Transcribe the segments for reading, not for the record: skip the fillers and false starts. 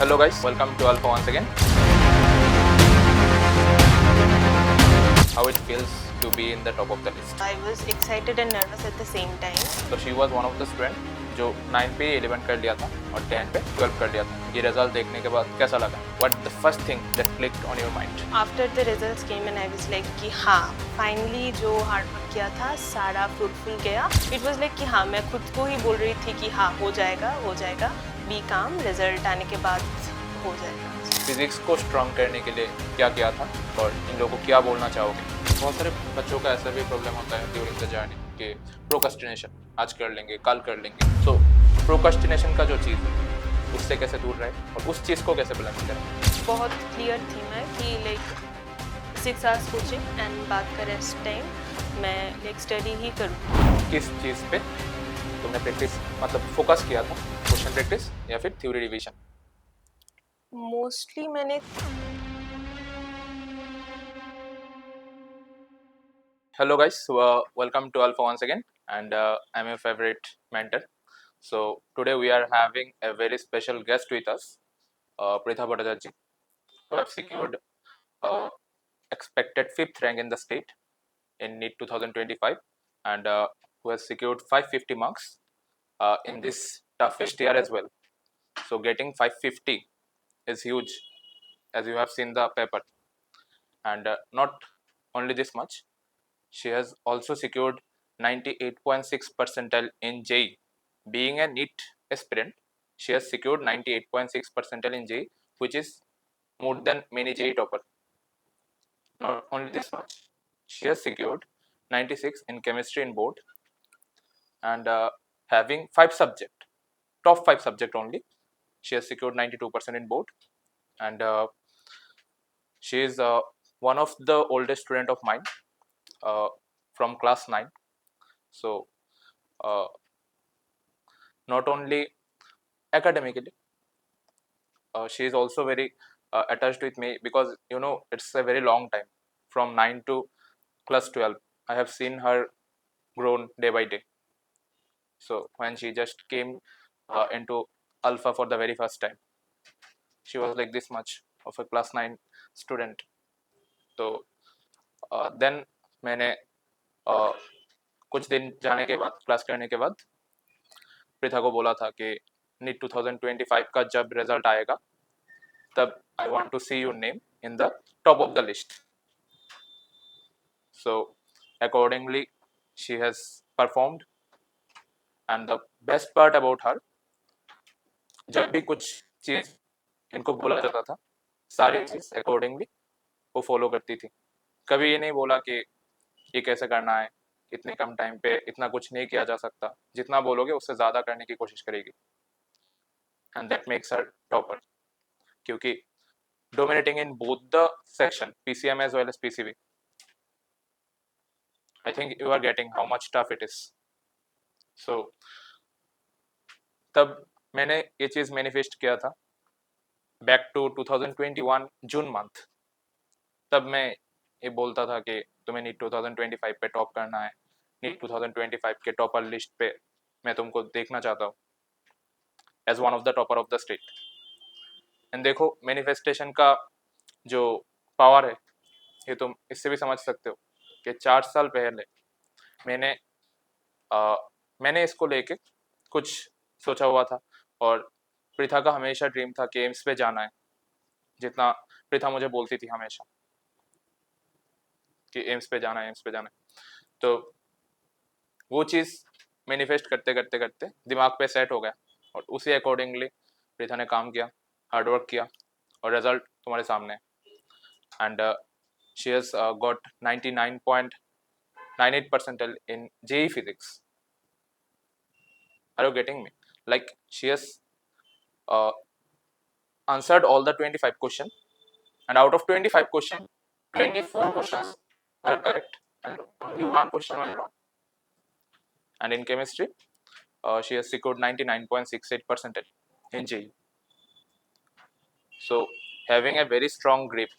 Hello guys, welcome to Alpha once again. How it feels to be in the top of the list. I was excited and nervous at the same time. So she was one of the student जो 9 पे 11 कर लिया था और 10 पे 12 कर लिया था. ये रिजल्ट देखने के बाद कैसा लगा? What the first thing that clicked on your mind? After the results came and I was like कि हाँ finally जो hard work किया था सारा fruitful गया. It was like कि हाँ मैं खुद को ही बोल रही थी कि हाँ हो जाएगा. Be calm, result आने के बाद हो जाएगा. फिजिक्स को स्ट्रॉन्ग करने के लिए क्या किया था और इन लोगों को क्या बोलना चाहोगे? बहुत सारे बच्चों का ऐसा भी प्रॉब्लम होता है ड्यूरिंग द जर्नी कि प्रोक्रेस्टिनेशन, आज कर लेंगे कल कर लेंगे. सो प्रोक्रेस्टिनेशन का जो चीज़ है उससे कैसे दूर रहे और उस चीज़ को कैसे बैलेंस करें? बहुत क्लियर थी मैं कि लाइक 6 hours कोचिंग एंड बाद का रेस्ट टाइम मैं लाइक स्टडी ही करूँ. किस चीज़ पे तुमने प्रैक्टिस मतलब फोकस किया था? क्वेश्चन प्रैक्टिस या फिर थ्योरी रिवीजन? मोस्टली मैंने Hello guys, welcome to Alpha once again, and I'm your favorite mentor. So today we are having a very special guest with us, Pritha Bhattacharya, who have secured expected 5th rank in the state in NEET 2025, and who has secured 550 marks in this toughest year as well. So getting 550 is huge, as you have seen the paper, and not only this much. She has also secured 98.6 percentile in JEE. Being a NEET aspirant, she has secured 98.6 percentile in JEE, which is more than many JEE topper. Not only this much, she has secured 96 in chemistry in board, and having 5 subject, top 5 subject only. She has secured 92% in board, and she is one of the oldest student of mine from class 9. So not only academically, she is also very attached with me, because you know it's a very long time from 9 to plus 12. I have seen her grown day by day. So when she just came into Alpha for the very first time, she was like this much of a class 9 student. तो then मैंने कुछ दिन जाने के बाद, class करने के बाद प्रीथा को बोला था कि नीट 2025 का जब रिजल्ट आएगा तब I want to see your name in the top of the list. So accordingly she has performed, and the best part about her, जब भी कुछ चीज इनको बोला जाता था सारी चीज अकॉर्डिंगली वो फॉलो करती थी. कभी ये नहीं बोला कि ये कैसे करना है, इतने कम टाइम पे इतना कुछ नहीं किया जा सकता, जितना बोलोगे उससे ज्यादा करने की कोशिश करेगी. And that makes her topper, क्योंकि dominating in both the section PCM as well as PCB. I think you are getting how much tough it is. So तब मैंने ये चीज मैनिफेस्ट किया था बैक टू 2021 जून मंथ. तब मैं ये बोलता था कि तुम्हें नीट 2025 पे टॉप करना है, नीट 2025 के टॉपर लिस्ट पे मैं तुमको देखना चाहता हूँ as one of the topper of the state. And देखो मैनिफेस्टेशन का जो पावर है ये तुम इससे भी समझ सकते हो कि 4 साल पहले मैंने इसको लेके कुछ सोचा हुआ था, और प्रीथा का हमेशा ड्रीम था कि एम्स पे जाना है. जितना प्रीथा मुझे बोलती थी हमेशा कि एम्स पे जाना है, तो वो चीज़ मैनिफेस्ट करते करते करते दिमाग पे सेट हो गया, और उसी अकॉर्डिंगली प्रीथा ने काम किया, हार्डवर्क किया, और रिजल्ट तुम्हारे सामने है. And she has got 99.98 percentile in JEE physics. Are you getting me? Like she has answered all the 25 questions, and out of 25 questions 24 questions are correct and only one question was wrong. And in chemistry she has secured 99.68 percentile in JEE. So having a very strong grip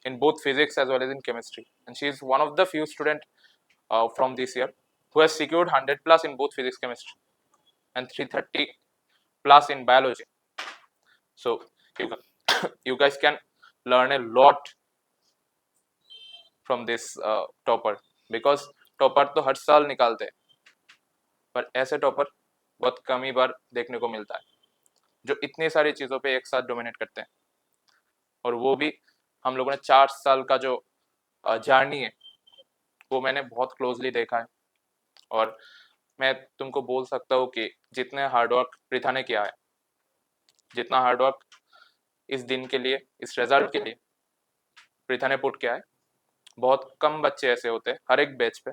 in both physics as well as in chemistry, and she is one of the few students from this year who has secured 100 plus in both physics chemistry and 330 plus in biology. So You, you guys can learn a lot from this topper, because topper तो हर साल निकालते हैं, पर ऐसे topper बहुत कम ही बार देखने को मिलता है जो इतनी सारी चीज़ों पे एक साथ डोमिनेट करते हैं। और वो भी हम लोगों ने 4 साल का जो जर्नी है वो मैंने बहुत क्लोजली देखा है। और मैं तुमको बोल सकता हूँ कि जितने हार्डवर्क प्रीथा ने किया है, जितना हार्डवर्क इस दिन के लिए, इस रिजल्ट के लिए प्रीथा ने पुट किया है, बहुत कम बच्चे ऐसे होते हैं हर एक बैच पे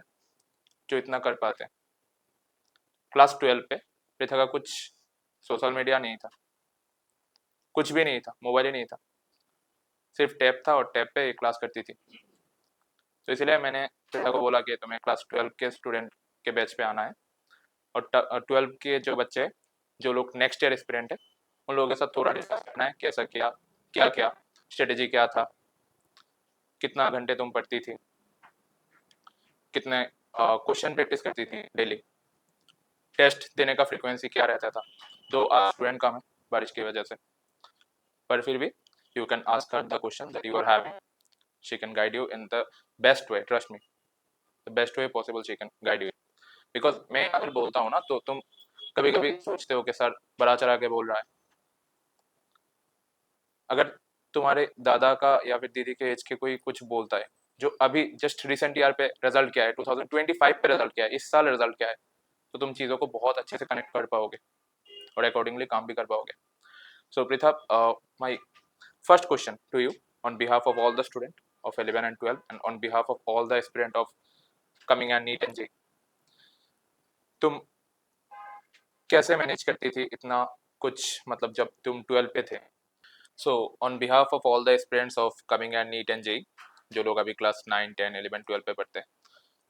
जो इतना कर पाते हैं। क्लास 12 पे प्रीथा का कुछ सोशल मीडिया नहीं था, कुछ भी नहीं था, मोबाइल ही नहीं था, सिर्फ टैब था और टैब पे ये क्लास करती थी। तो इसलिए मैंने प्रीथा को बोला कि तुम्हें क्लास 12 के स्टूडेंट के बैच पे आना है, और 12 के जो बच्चे जो लोग नेक्स्ट ईयर एस्पिरेंट है उन लोगों के साथ थोड़ा डिस्कस करना है, कैसा किया, क्या क्या स्ट्रेटेजी क्या था, कितना घंटे तुम पढ़ती थी, कितने क्वेश्चन प्रैक्टिस करती थी डेली, टेस्ट देने का फ्रीक्वेंसी क्या रहता था। तो आज स्टूडेंट कम है बारिश की वजह से, पर फिर भी you can ask her the question that you are having, she can guide you in the best way, trust me, the best way possible she can guide you. Because मैं अगर बोलता हूँ ना तो तुम कभी कभी सोचते हो कि सर बड़ा चढ़ा के बोल रहा है। अगर तुम्हारे दादा का या फिर दीदी के एज के कोई कुछ बोलता है जो अभी जस्ट रिसेंट ईयर पे रिजल्ट क्या है, 2025 पे रिजल्ट क्या है, इस साल रिजल्ट क्या है, तो तुम चीज़ों को बहुत अच्छे से कनेक्ट कर पाओगे और अकॉर्डिंगली काम भी कर पाओगे। So Pritha, my first question to you on behalf of all the student of 11 and 12 and on behalf of all the aspirant of coming and NEET and JEE, तुम कैसे मैनेज करती थी इतना कुछ, मतलब जब तुम 12 पे थे। So on behalf of all the aspirants of coming and NEET and JEE, जो लोग अभी क्लास 9 10 11 12 पे पढ़ते हैं,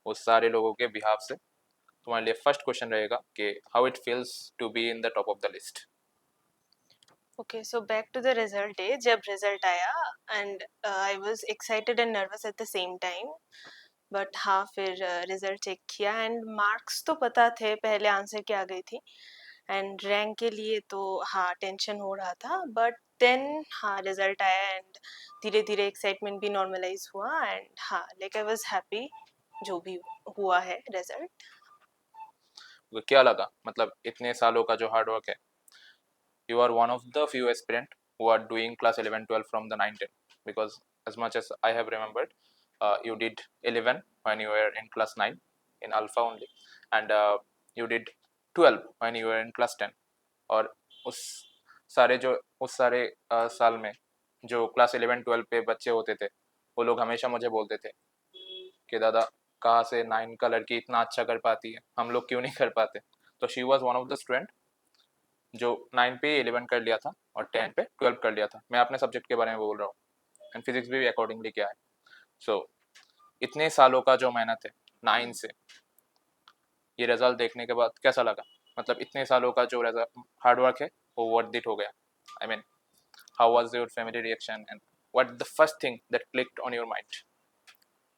उस सारे लोगों के बिहाफ से तुम्हारे लिए फर्स्ट क्वेश्चन रहेगा कि how it feels to be in the top of the list. Okay, so back to the result day. जब रिजल्ट आया and I was excited and nervous at the same time, but हाँ फिर result check किया and marks तो पता थे, पहले answer की आ गई थी, एंड रैंक के लिए तो हाँ टेंशन हो रहा था, बट देन हाँ रिजल्ट आया एंड धीरे धीरे एक्साइटमेंट भी नॉर्मलाइज हुआ एंड हाँ लाइक आई वाज हैप्पी जो भी हुआ है रिजल्ट। तो क्या लगा, मतलब इतने सालों का जो हार्डवर्क है, you are one of the few aspirant who are doing class 11 12 from the 9 10, because as much as I have remembered, you did 11 when you were in class 9 in alpha only, and you did 12 when you were in class 10। और उस सारे साल में जो class 11 12 पे बच्चे होते थे वो लोग हमेशा मुझे बोलते थे कि दादा कहाँ से 9 का लड़की इतना अच्छा कर पाती है, हम लोग क्यों नहीं कर पाते। तो she was one of the student जो 9 पे 11 कर लिया था और 10 पे 12 कर लिया था। मैं अपने सब्जेक्ट के बारे में बोल रहा हूँ, एंड फिजिक्स भी अकॉर्डिंगली किया है। सो इतने सालों का जो मेहनत है 9 से, ये रिजल्ट देखने के बाद कैसा लगा, मतलब इतने सालों का जो हार्डवर्क है वो वर्थ इट हो गया। I mean how was your family reaction and what the first thing that clicked on your mind.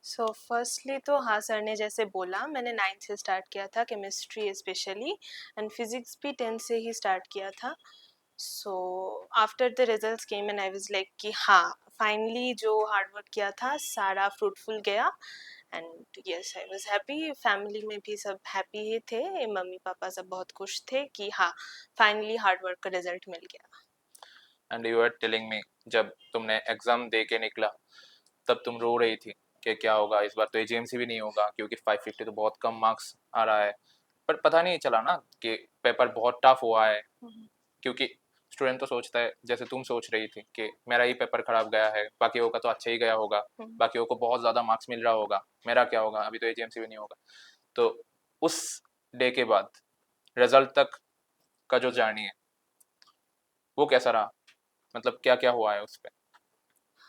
So firstly तो हाँ सर ने जैसे बोला, मैंने 9 से स्टार्ट किया था केमिस्ट्री स्पेशली, एंड फिजिक्स भी 10 से ही स्टार्ट किया था। So after the results came and I was like कि हाँ फाइनली जो हार्डवर्क किया था सारा फ्रूटफुल गया, and yes I was happy. Family में भी सब हैप्पी ही थे, मम्मी पापा सब बहुत खुश थे कि हाँ फाइनली हार्डवर्क का रिजल्ट मिल गया। And you are telling me जब तुमने एग्जाम दे के निकला तब तुम रो रही थी कि क्या होगा इस बार, तो एजीएमसी भी नहीं होगा क्योंकि 550 तो बहुत कम मार्क्स आ रहा है। पर पता नहीं चला ना कि पेपर बहुत टफ हुआ है, क्योंकि स्टूडेंट तो सोचता है जैसे तुम सोच रही थी कि मेरा ही पेपर खराब गया है, बाकियों का तो अच्छा ही गया होगा, बाकियों को बहुत ज़्यादा मार्क्स मिल रहा होगा, मेरा क्या होगा, अभी तो एजीएमसी भी नहीं होगा। तो उस डे के बाद रिजल्ट तक का जो जर्नी है वो कैसा रहा, मतलब क्या क्या हुआ है उस पर।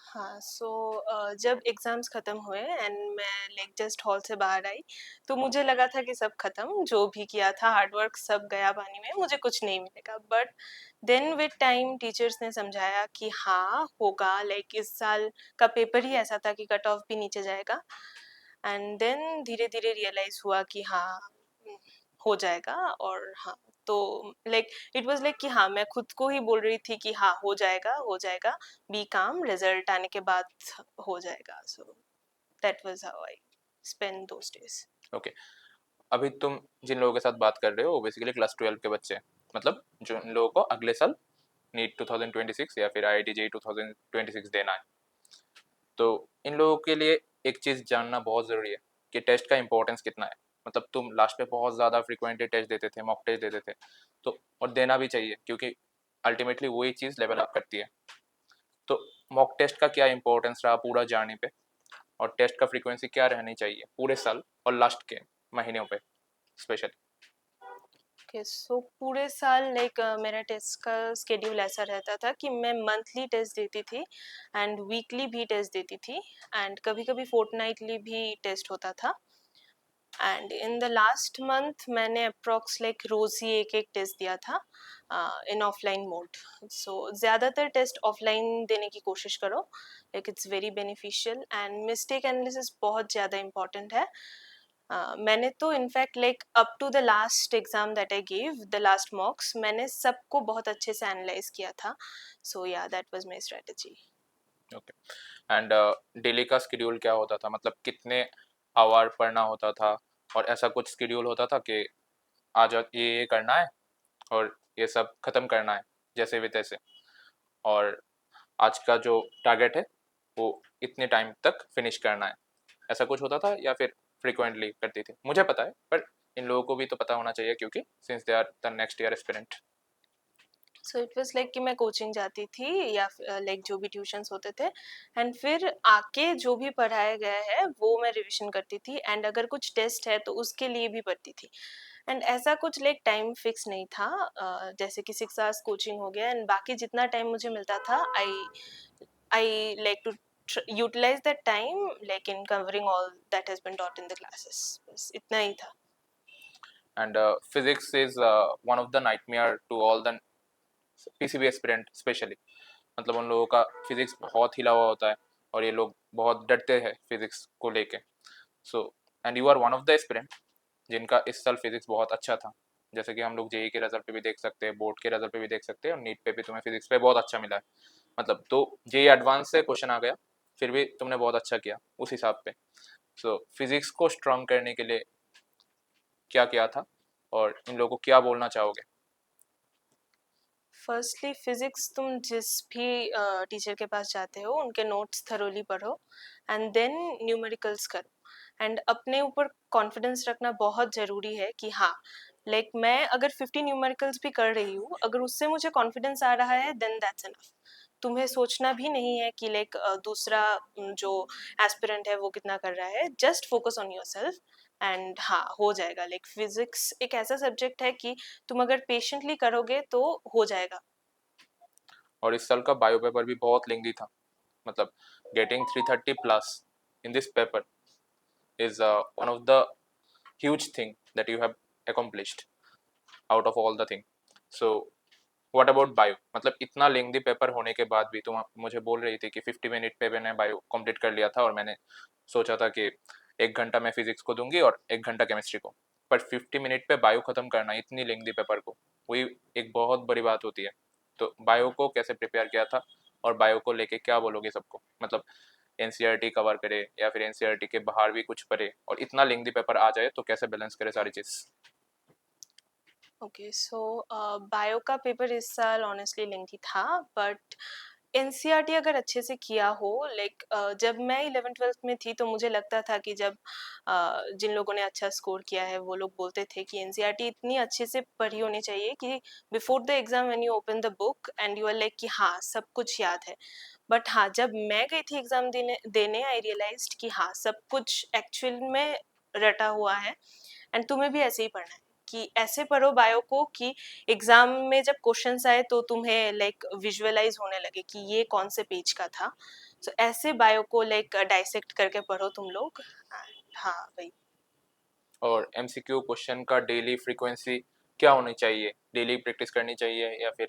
हाँ सो जब एग्ज़ाम्स ख़त्म हुए एंड मैं लाइक जस्ट हॉल से बाहर आई, तो मुझे लगा था कि सब ख़त्म, जो भी किया था हार्ड वर्क सब गया पानी में, मुझे कुछ नहीं मिलेगा। But then with time teachers ने समझाया कि हाँ होगा, लाइक इस साल का पेपर ही ऐसा था कि कट ऑफ भी नीचे जाएगा, एंड देन धीरे धीरे रियलाइज़ हुआ कि हाँ हो जाएगा। और हाँ तो लाइक इट वाज लाइक कि हाँ मैं खुद को ही बोल रही थी कि हाँ हो जाएगा, बी काम, रिजल्ट आने के बाद हो जाएगा. So that was how I spend those days. Okay, अभी तुम जिन लोगों के साथ बात कर रहे हो वो बेसिकली क्लास 12 के बच्चे हैं, मतलब जो इन लोगों को अगले साल नीट 2026 या फिर IIT JEE 2026 देना है. तो इन लोगों के लिए एक चीज़ जानना बहुत ज़रूरी है कि टेस्ट का इंपॉर्टेंस कितना है. मतलब तुम लास्ट पे बहुत ज़्यादा फ्रिक्वेंटली टेस्ट देते थे, मॉक टेस्ट देते थे, तो और देना भी चाहिए क्योंकि अल्टीमेटली वही चीज़ लेवल अप करती है. तो मॉक टेस्ट का क्या इंपॉर्टेंस रहा पूरा जर्नी पे, और टेस्ट का फ्रीक्वेंसी क्या रहनी चाहिए पूरे साल और लास्ट के महीनों पे स्पेशली. ओके, सो पूरे साल लाइक मेरा टेस्ट का स्केड्यूल ऐसा रहता था कि मैं मंथली टेस्ट देती थी एंड वीकली भी टेस्ट देती थी एंड कभी कभी फोर्टनाइटली भी टेस्ट होता था. And in the last month मैंने अप्रॉक्स लाइक रोज ही एक एक टेस्ट दिया था इन ऑफलाइन मोड. सो ज़्यादातर टेस्ट ऑफलाइन देने की कोशिश करो, like it's very beneficial and mistake analysis बहुत ज़्यादा इम्पॉर्टेंट है. मैंने तो in fact like up to the last exam that I give the last mocks मैंने सबको बहुत अच्छे से एनालाइज किया था. सो या that was my strategy. Okay, and daily का शेड्यूल क्या होता था, मतलब कितने आवर पढ़ना होता था, और ऐसा कुछ शेड्यूल होता था कि आज ये करना है और ये सब खत्म करना है जैसे भी तैसे, और आज का जो टारगेट है वो इतने टाइम तक फिनिश करना है, ऐसा कुछ होता था या फिर फ्रिक्वेंटली करती थी? मुझे पता है पर इन लोगों को भी तो पता होना चाहिए क्योंकि since they are the next year aspirant. So it was like कि मैं कोचिंग जाती थी या लाइक जो भी ट्यूशंस होते थे एंड फिर आके जो भी पढ़ाया गया है वो मैं रिवीजन करती थी एंड अगर कुछ टेस्ट है तो उसके लिए भी पढ़ती थी. एंड ऐसा कुछ लाइक टाइम फिक्स नहीं था. जैसे कि 6 आवर्स कोचिंग हो गया एंड बाकी जितना टाइम मुझे मिलता था I I like to utilise that time like in covering all that has been taught in the classes. बस इतना ही था. And physics is one of the nightmare to all the PCB aspirant specially. मतलब उन लोगों का physics बहुत हिला हुआ होता है और ये लोग बहुत डरते हैं फिजिक्स को लेके. So and you are one of the aspirant जिनका इस साल फिजिक्स बहुत अच्छा था, जैसे कि हम लोग JEE के रिजल्ट पे भी देख सकते हैं, बोर्ड के रिजल्ट पे भी देख सकते हैं, और नीट पे भी तुम्हें फिजिक्स पे बहुत अच्छा मिला है. मतलब तो JEE एडवांस से क्वेश्चन आ गया, फिर भी तुमने बहुत अच्छा किया उस हिसाब पे. सो फिजिक्स को स्ट्रॉन्ग करने के लिए क्या किया था और इन लोगों को क्या बोलना चाहोगे? फर्स्टली फिजिक्स तुम जिस भी टीचर के पास जाते हो उनके नोट्स थरोली पढ़ो एंड देन न्यूमेरिकल्स करो एंड अपने ऊपर कॉन्फिडेंस रखना बहुत ज़रूरी है कि हाँ लाइक मैं अगर 50 न्यूमेरिकल्स भी कर रही हूँ अगर उससे मुझे कॉन्फिडेंस आ रहा है देन दैट्स इनफ. तुम्हें सोचना भी नहीं है कि लाइक दूसरा जो एस्पिरेंट है वो कितना कर रहा है. Just focus on your self and हाँ हो जाएगा. लाइक फिजिक्स एक ऐसा सब्जेक्ट है कि तुम अगर पेशेंटली करोगे तो हो जाएगा. और इस साल का बायो पेपर भी बहुत लेंदी था, मतलब getting 330 plus in this paper is one of the huge thing that you have accomplished out of all the thing. So what about bio? मतलब इतना लेंदी पेपर होने के बाद भी तुम मुझे बोल रही थी कि 50 मिनट पे मैंने बायो कंप्लीट कर लिया था, और मैंने सोचा था कि 1 घंटा मैं फिजिक्स को दूंगी और 1 घंटा केमिस्ट्री को, पर 50 मिनट पे बायो खत्म करना इतनी लेंदी पेपर को, वही एक बहुत बड़ी बात होती है. तो बायो को कैसे प्रिपेयर किया था और बायो को लेके क्या बोलोगे सबको? मतलब NCERT कवर करे या फिर NCERT के बाहर भी कुछ पढ़े, और इतना लेंदी पेपर आ जाए तो कैसे बैलेंस करे सारी चीज़? ओके, सो बायो का पेपर इस साल ऑनेस्टली लेंथी था बट एनसीईआरटी अगर अच्छे से किया हो लाइक जब मैं 11th 12th में थी तो मुझे लगता था कि जब जिन लोगों ने अच्छा स्कोर किया है वो लोग बोलते थे कि एनसीईआरटी इतनी अच्छे से पढ़ी होनी चाहिए कि before the exam when you open the book and you are like कि हाँ सब कुछ याद है. बट हाँ जब मैं गई थी एग्जाम देने आई रियलाइज्ड कि हाँ सब कुछ एक्चुअल में रटा हुआ है एंड तुम्हें भी ऐसे ही पढ़ना है कि ऐसे पढ़ो बायो को कि एग्जाम में जब क्वेश्चंस आए तो तुम्हें लाइक विजुअलाइज होने लगे कि ये कौन से पेज का था. सो ऐसे बायो को लाइक डाइसेक्ट करके पढ़ो तुम लोग. हाँ वही. और MCQ क्वेश्चन का डेली फ्रीक्वेंसी क्या होनी चाहिए? डेली प्रैक्टिस करनी चाहिए या फिर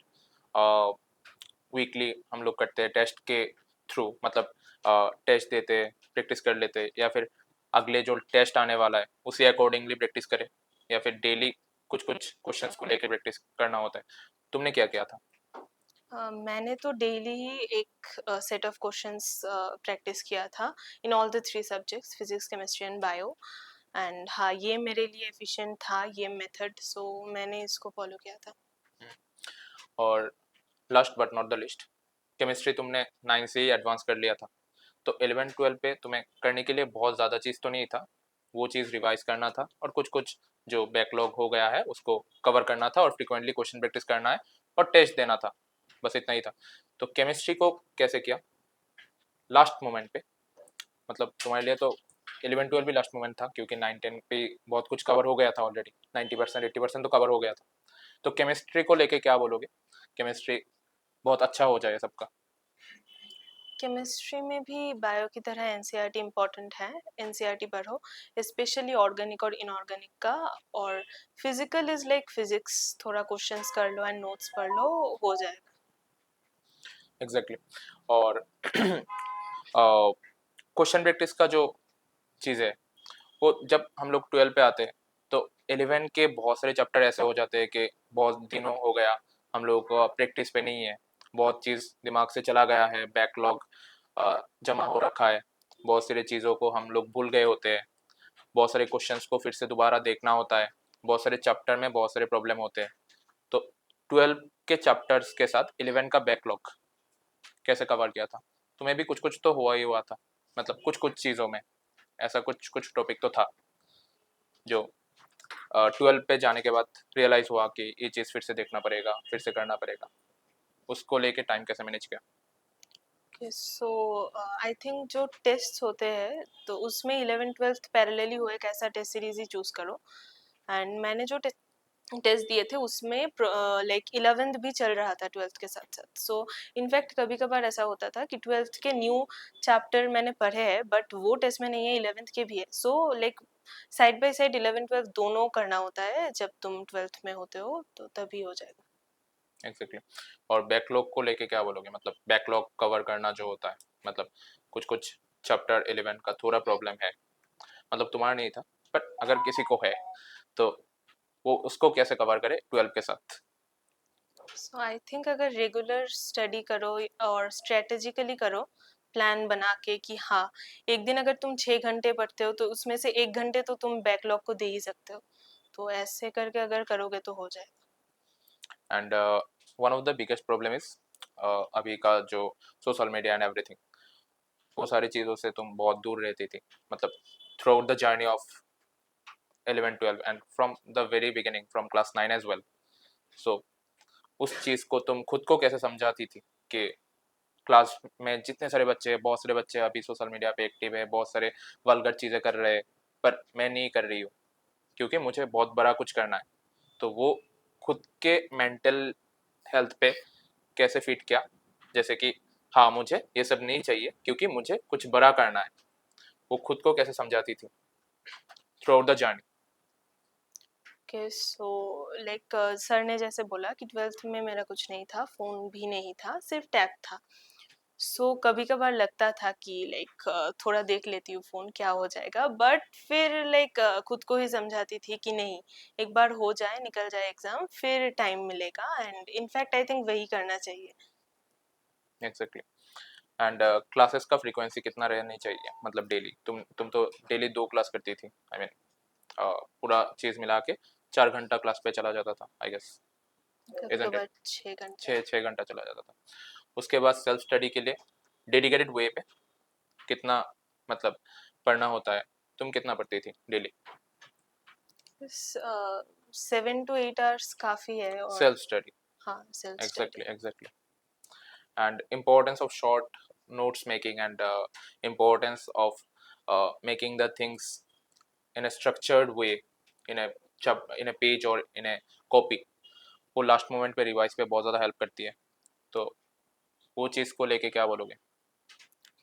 वीकली हम लोग करते हैं टेस्ट के थ्रू, मतलब टेस्ट देते प्रैक्टिस कर लेते, या फिर अगले जो टेस्ट आने वाला है उसी अकॉर्डिंगली प्रैक्टिस करें, या फिर डेली कुछ कुछ क्वेश्चंस को लेकर प्रैक्टिस करना होता है, तुमने क्या किया था? मैंने तो डेली ही एक सेट ऑफ क्वेश्चंस प्रैक्टिस किया था in all the three subjects, physics, chemistry and bio. And हाँ, ये मेरे लिए एफिशिएंट था ये मेथड, सो मैंने इसको फॉलो किया था। और last but not the list, chemistry तुमने 9 से ही एडवांस कर लिया था, तो 11-12 पे तुम्हें करने के लिए बहुत ज़्यादा चीज़ तो नहीं था, वो चीज़ रिवाइज करना था और कुछ कुछ जो बैकलॉग हो गया है उसको कवर करना था और फ्रिक्वेंटली क्वेश्चन प्रैक्टिस करना है और टेस्ट देना था, बस इतना ही था। तो केमिस्ट्री को कैसे किया लास्ट मोमेंट पे? मतलब तुम्हारे लिए तो 11-12 भी लास्ट मोमेंट था क्योंकि 9-10 पे बहुत कुछ कवर हो गया था ऑलरेडी, 90% 80% तो कवर हो गया था। तो केमिस्ट्री को लेके क्या बोलोगे? केमिस्ट्री बहुत अच्छा हो जाए सबका। केमिस्ट्री में भी बायो की तरह एनसीईआरटी इम्पोर्टेंट है, एनसीईआरटी पढ़ो, स्पेशली ऑर्गेनिक और इनऑर्गेनिक का। और फिजिकल इज लाइक फिजिक्स, थोड़ा क्वेश्चंस कर लो एंड नोट्स पढ़ लो, हो जाएगा। एग्जैक्टली और क्वेश्चन प्रैक्टिस का जो चीज़ है वो जब हम लोग 12 पे आते हैं तो 11 के बहुत सारे चैप्टर ऐसे हो जाते हैं कि बहुत दिनों हो गया हम लोग प्रैक्टिस पे नहीं है, बहुत चीज़ दिमाग से चला गया है, बैकलॉग जमा हो रखा है, बहुत सारी चीज़ों को हम लोग भूल गए होते हैं, बहुत सारे क्वेश्चंस को फिर से दोबारा देखना होता है, बहुत सारे चैप्टर में बहुत सारे प्रॉब्लम होते हैं। तो 12 के चैप्टर्स के साथ 11 का बैकलॉग कैसे कवर किया था? तुम्हें भी कुछ कुछ तो हुआ ही हुआ था, मतलब कुछ कुछ चीज़ों में ऐसा कुछ कुछ टॉपिक तो था जो 12 पे जाने के बाद रियलाइज हुआ कि ये चीज़ फिर से देखना पड़ेगा, फिर से करना पड़ेगा, उसको लेके टाइम कैसे मैनेज किया? सो आई थिंक जो टेस्ट होते हैं तो उसमें 11th 12th पैरेलली हो, एक ऐसा टेस्ट सीरीज ही चूज करो। एंड मैंने जो टेस्ट दिए थे उसमें लाइक 11th भी चल रहा था 12th के साथ साथ। सो इनफैक्ट कभी कभार ऐसा होता था कि 12th के न्यू चैप्टर मैंने पढ़े हैं बट वो टेस्ट में नहीं है, 11th के भी है। So like side by side 11th 12th दोनों करना होता है जब तुम 12th में होते हो, तो तभी हो जाएगा। एग्जैक्टली और बैकलॉग को लेके क्या बोलोगे? मतलब बैकलॉग कवर करना जो होता है, मतलब कुछ कुछ चैप्टर 11 का थोड़ा प्रॉब्लम है, मतलब तुम्हारा नहीं था बट अगर किसी को है तो वो उसको कैसे कवर करे 12 के साथ? सो आई थिंक अगर रेगुलर स्टडी करो और स्ट्रेटेजिकली करो, प्लान बना के कि हाँ, एक दिन अगर तुम 6 घंटे पढ़ते हो तो उसमें से 1 घंटे तो तुम बैकलॉग को दे ही सकते हो। तो ऐसे करके अगर करोगे तो हो जाएगा। And one of the biggest problem is अभी का जो सोशल मीडिया एंड एवरीथिंग, वो सारी चीज़ों से तुम बहुत दूर रहती थी, मतलब throughout the journey of 11-12 and from the very beginning from class 9 as well. So उस चीज़ को तुम खुद को कैसे समझाती थी कि क्लास में जितने सारे बच्चे हैं, बहुत सारे बच्चे अभी सोशल मीडिया पे एक्टिव है, बहुत सारे वल्गर चीज़ें कर रहे हैं, पर मैं नहीं कर रही हूँ क्योंकि मुझे बहुत बड़ा कुछ करना है। तो वो खुद के मेंटल हेल्थ पे कैसे फिट किया, जैसे कि हाँ मुझे ये सब नहीं चाहिए क्योंकि मुझे कुछ बड़ा करना है, वो खुद को कैसे समझाती थी through out the journey? Okay, so like sir ने जैसे बोला कि 12th में मेरा कुछ नहीं था, फ़ोन भी नहीं था, सिर्फ टैब था। सो कभी कभार लगता था कि लाइक थोड़ा देख लेती हूँ फ़ोन, क्या हो जाएगा, बट फिर लाइक खुद को ही समझाती थी कि नहीं, एक बार हो जाए, निकल जाए एग्ज़ाम, फिर टाइम मिलेगा। एंड इनफैक्ट आई थिंक वही करना चाहिए। एग्जैक्टली एंड क्लासेस का फ्रीक्वेंसी कितना रहनी चाहिए, मतलब डेली तुम तो डेली 2 क्लास करती थी, आई मीन पूरा चीज़ मिला के 4 घंटा क्लास पे चला जाता था आई गेस, कभी इजंट इट? कभार 6 घंटा। 6 घंटा चला जाता था। उसके बाद सेल्फ स्टडी के लिए डेडिकेटेड वे पे कितना, मतलब पढ़ना होता है, तुम कितना पढ़ती थी डेली? 7 to 8 आवर्स काफ़ी है। और सेल्फ स्टडी, हाँ, self exactly study. Exactly and importance of short notes making and importance of making the things in a structured way in a in a page or in a copy, वो last moment पे revise पे बहुत ज़्यादा help करती है, तो वो चीज़ को लेके क्या बोलोगे?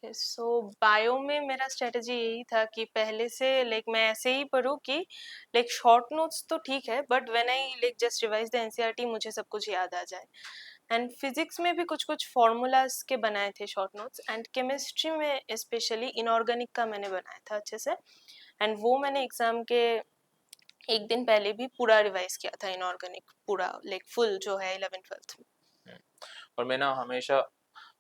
सो बायो में मेरा स्ट्रेटजी यही था कि पहले से लाइक मैं ऐसे ही पढूं कि लाइक शॉर्ट नोट्स तो ठीक है but when I like just revise the NCERT मुझे सब कुछ याद आ जाए। एंड फिजिक्स में भी कुछ कुछ फॉर्मूलाज के बनाए थे शॉर्ट नोट्स, एंड केमिस्ट्री में स्पेशली इनऑर्गेनिक का मैंने बनाया था अच्छे से। एंड वो मैंने एग्जाम के एक दिन पहले भी पूरा रिवाइज किया था इनऑर्गेनिक, पूरा लाइक फुल जो है 11th 12th में। और मैं ना हमेशा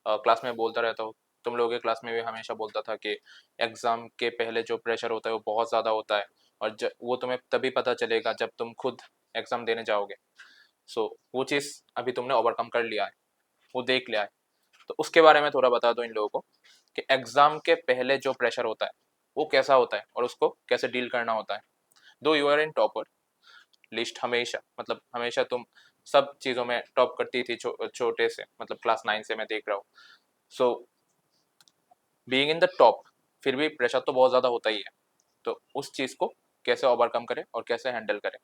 क्लास में बोलता रहता हूँ, तुम लोगों के क्लास में भी हमेशा बोलता था कि एग्ज़ाम के पहले जो प्रेशर होता है वो बहुत ज़्यादा होता है, और वो तुम्हें तभी पता चलेगा जब तुम खुद एग्ज़ाम देने जाओगे। सो वो चीज़ अभी तुमने ओवरकम कर लिया है, वो देख लिया है। तो उसके बारे में थोड़ा बता दो इन लोगों को कि एग्ज़ाम के पहले जो प्रेशर होता है वो कैसा होता है और उसको कैसे डील करना होता है। Though you are in topper list, हमेशा मतलब हमेशा तुम सब चीज़ों में टॉप करती थी, छोटे से मतलब क्लास 9 से मैं देख रहा हूँ। So being in the top, फिर भी प्रेशर तो बहुत ज़्यादा होता ही है। तो उस चीज़ को कैसे ओवरकम करें और कैसे हैंडल करें।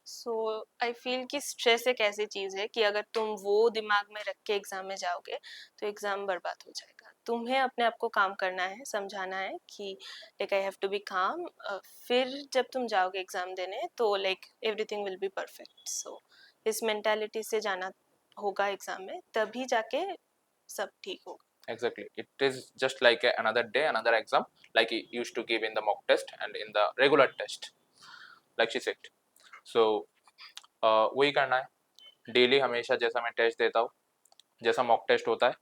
सो आई फील कि स्ट्रेस एक ऐसी चीज़ है कि अगर तुम वो दिमाग में रख के एग्ज़ाम में जाओगे तो एग्ज़ाम बर्बाद हो जाएगा। तुम्हें अपने आप को काम करना है, समझाना है कि like I have to be calm. फिर जब तुम जाओगे एग्ज़ाम देने तो like everything will be perfect. So इस मेंटालिटी से जाना होगा एग्ज़ाम में, तभी जाके सब ठीक होगा। Exactly, it is just like another day, another exam, like you used to give in the mock test and in the regular test, like she said. So वही करना है डेली, हमेशा जैसा मैं टेस्ट देता हूँ, जैसा मॉक टेस्ट होता है